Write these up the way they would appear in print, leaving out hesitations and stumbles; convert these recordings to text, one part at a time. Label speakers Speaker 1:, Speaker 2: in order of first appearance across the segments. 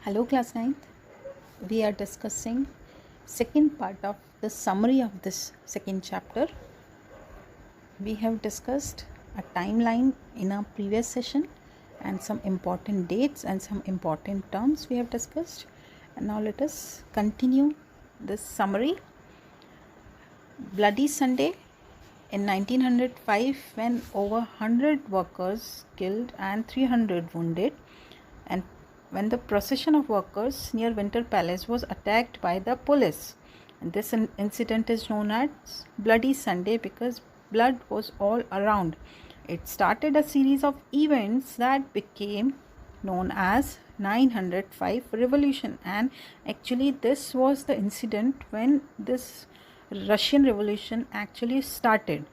Speaker 1: Hello class 9th. We are discussing second part of the summary of this second chapter. We have discussed a timeline in our previous session and some important dates and some important terms we have discussed. And now let us continue this summary. Bloody Sunday in 1905, when over 100 workers killed and 300 wounded, and when the procession of workers near Winter Palace was attacked by the police. And this incident is known as Bloody Sunday because blood was all around. It started a series of events that became known as 905 Revolution, and actually this was the incident when this Russian Revolution actually started.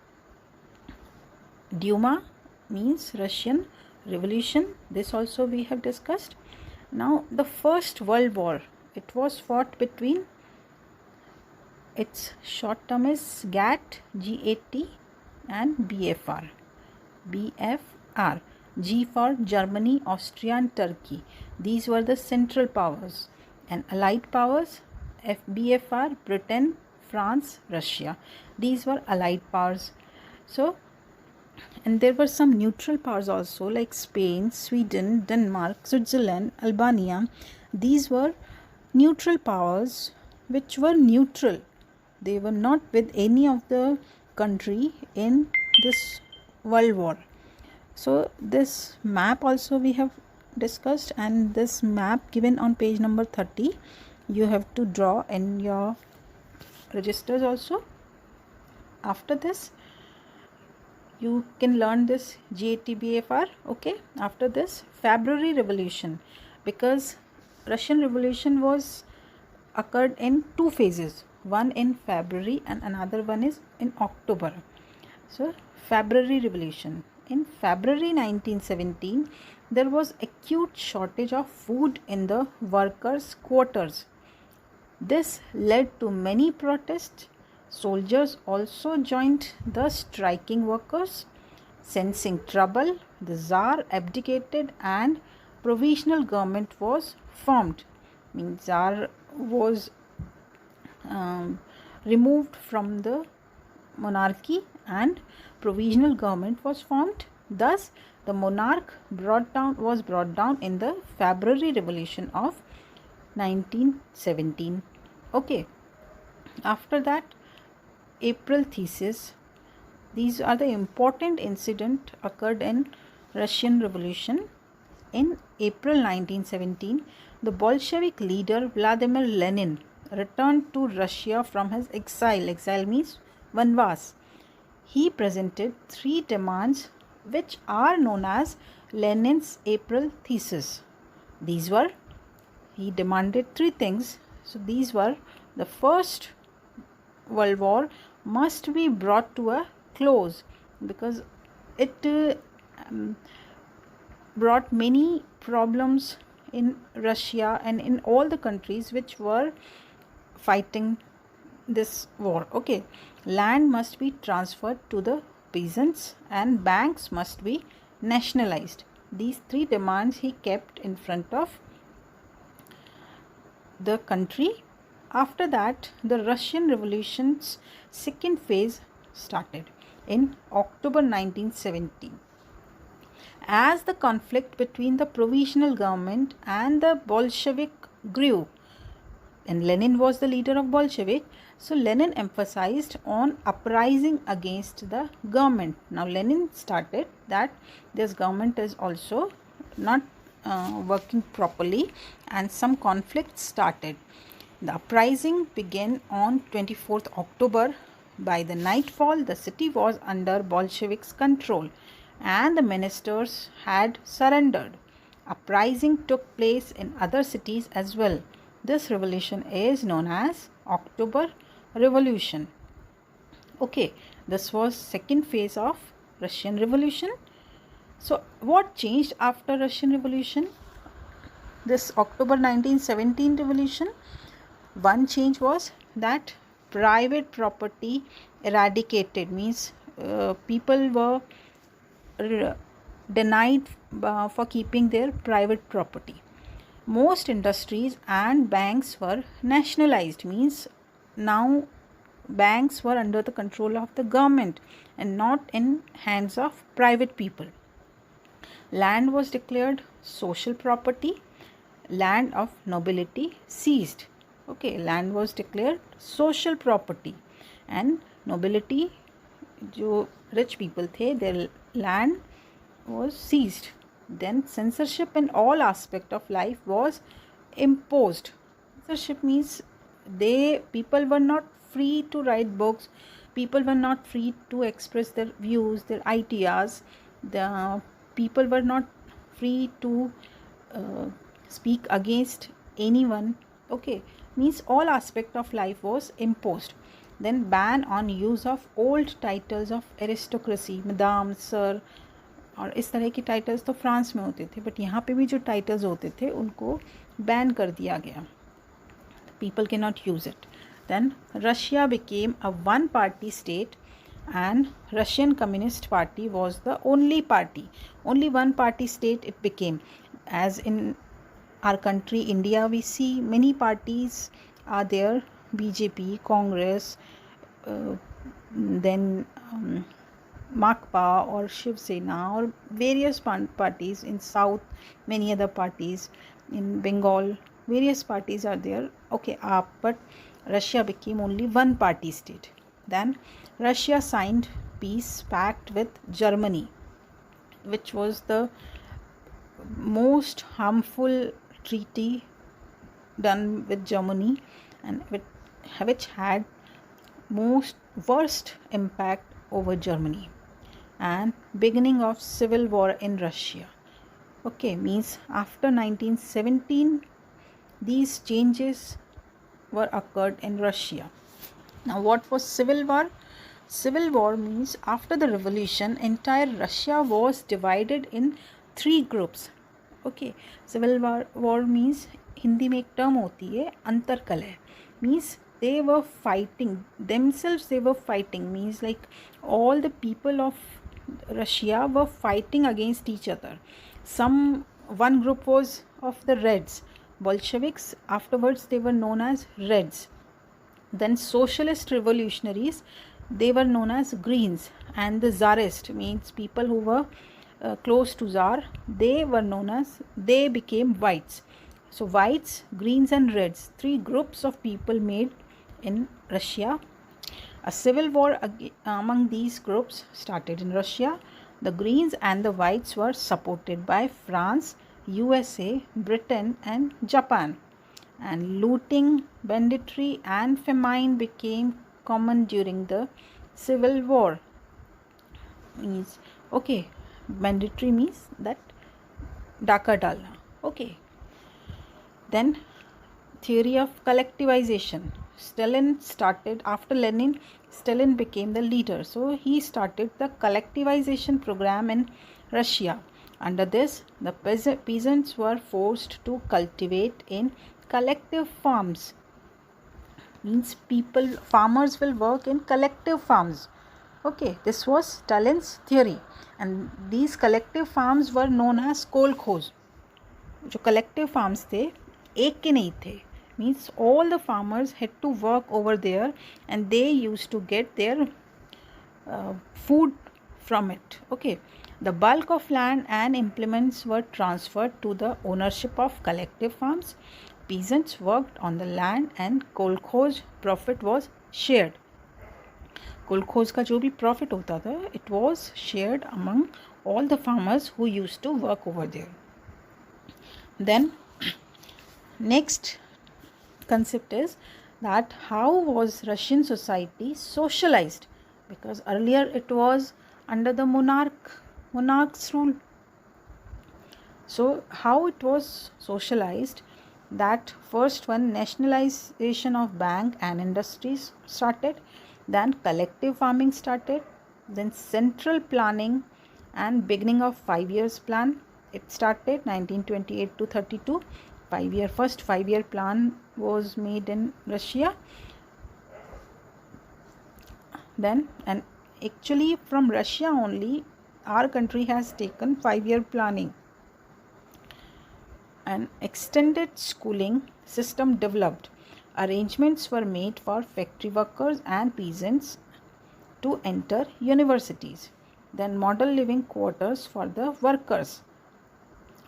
Speaker 1: Duma means Russian Revolution. This also we have discussed. Now the First World War, it was fought between, its short term is GATT, G-A-T, and BFR. BFR, G for Germany, Austria and Turkey. These were the Central Powers. And Allied Powers, BFR, Britain, France, Russia. These were Allied Powers. So, and there were some neutral powers also like Spain, Sweden, Denmark, Switzerland, Albania. These were neutral powers which were neutral. They were not with any of the country in this world war. So this map also we have discussed, and this map given on page number 30 you have to draw in your registers also. After this you can learn this GATBFR. Okay, after this February Revolution, because Russian Revolution was occurred in two phases, one in February and another one is in October. So February Revolution, in February 1917 there was acute shortage of food in the workers' quarters. This led to many protests. Soldiers also joined the striking workers. Sensing trouble, the Tsar abdicated and provisional government was formed. Tsar was removed from the monarchy and provisional government was formed. Thus, the monarch was brought down in the February Revolution of 1917. Okay. After that, April Thesis. These are the important incident occurred in Russian Revolution. In April 1917, the Bolshevik leader Vladimir Lenin returned to Russia from his exile. Exile means Vanvas. He presented three demands which are known as Lenin's April Thesis. These were, he demanded three things. So these were, the First World War must be brought to a close because it brought many problems in Russia and in all the countries which were fighting this war. Okay, land must be transferred to the peasants and banks must be nationalized. These three demands he kept in front of the country. After that, the Russian Revolution's second phase started in October 1917. As the conflict between the provisional government and the Bolshevik grew, and Lenin was the leader of Bolshevik, so Lenin emphasized on uprising against the government. Now Lenin started that this government is also not working properly and some conflicts started. The uprising began on 24th October. By the nightfall, the city was under Bolsheviks' control and the ministers had surrendered. Uprising took place in other cities as well. This revolution is known as October Revolution. Okay, this was second phase of Russian Revolution. So what changed after Russian Revolution? This October 1917 revolution, one change was that private property eradicated, means people were denied for keeping their private property. Most industries and banks were nationalized, means now banks were under the control of the government and not in hands of private people. Land was declared social property. Land of nobility seized. Okay, land was declared social property and nobility, जो rich people थे, their land was seized. Then censorship in all aspect of life was imposed. Censorship means people were not free to write books, people were not free to express their views, their ideas, the people were not free to speak against anyone. Okay, means all aspect of life was imposed. Then ban on use of old titles of aristocracy, madam, sir, और इस तरह की titles तो France में होते थे, but यहाँ पे भी जो टाइटल्स होते थे उनको बैन कर दिया गया. People cannot use it. Then Russia became a one party state and Russian Communist Party was the only party. Only one party state it became. As in our country India, we see many parties are there, BJP, Congress, then Makpa or Shiv Sena or various parties in South, many other parties in Bengal, various parties are there. Okay, but Russia became only one party state. Then Russia signed peace pact with Germany, which was the most harmful treaty done with Germany and which had most worst impact over Germany. And beginning of civil war in Russia. Okay, means after 1917 these changes were occurred in Russia. Now what was civil war? Civil war means after the revolution entire Russia was divided in three groups. Okay, civil war means Hindi में एक term होती है अंतरकलह, means they were fighting themselves, they were fighting, means like all the people of Russia were fighting against each other. One group was of the Reds, Bolsheviks, afterwards they were known as Reds. Then socialist revolutionaries, they were known as Greens, and the Tsarist, means people who were close to Tsar, they became Whites. So Whites, Greens and Reds, three groups of people made in Russia. A civil war among these groups started in Russia. The Greens and the Whites were supported by France, USA, Britain and Japan. And looting, banditry and famine became common during the civil war. Means, okay, banditry means that daka dalna. Okay. Then theory of collectivization. Stalin started, after Lenin, Stalin became the leader. So he started the collectivization program in Russia. Under this, the peasants were forced to cultivate in collective farms. Means farmers will work in collective farms. Okay, this was Stalin's theory. And these collective farms were known as kolkhoz. जो collective farms थे, एक के नहीं थे. Means all the farmers had to work over there and they used to get their food from it. Okay, the bulk of land and implements were transferred to the ownership of collective farms. Peasants worked on the land and kolkhoz profit was shared. kolkhoz का जो भी profit होता था, it was shared among all the farmers who used to work over there. Then next concept is that how was Russian society socialized, because earlier it was under the monarch's rule. So how it was socialized? That first one, nationalization of bank and industries started, then collective farming started, then central planning and beginning of 5 years plan it started 1928 to 32. First 5 year plan was made in Russia. Then, and actually from Russia only our country has taken 5 year planning. an extended schooling system developed. Arrangements were made for factory workers and peasants to enter universities. Then model living quarters for the workers.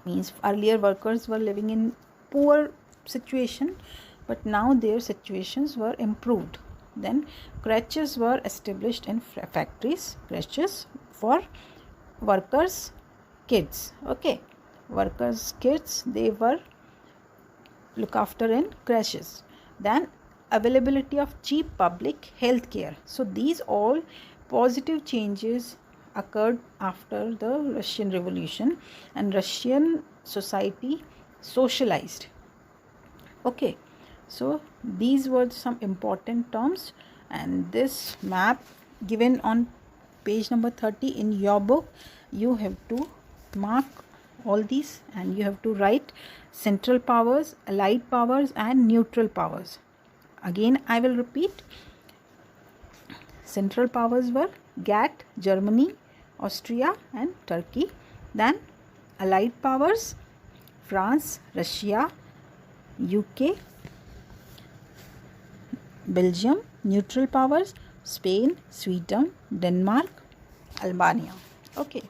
Speaker 1: Means earlier workers were living in poor situation, but now their situations were improved. Then creches were established in factories, creches for workers kids. Okay, workers kids, they were look after in creches. Then availability of cheap public health care. So these all positive changes occurred after the Russian Revolution, and Russian society socialized. Okay, so these were some important terms, and this map given on page number 30 in your book, you have to mark all these and you have to write central powers, allied powers and neutral powers. Again I will repeat. Central powers were GATT, Germany, Austria and Turkey. Then allied powers, France, Russia, UK, Belgium. Neutral powers, Spain, Sweden, Denmark, Albania. Okay.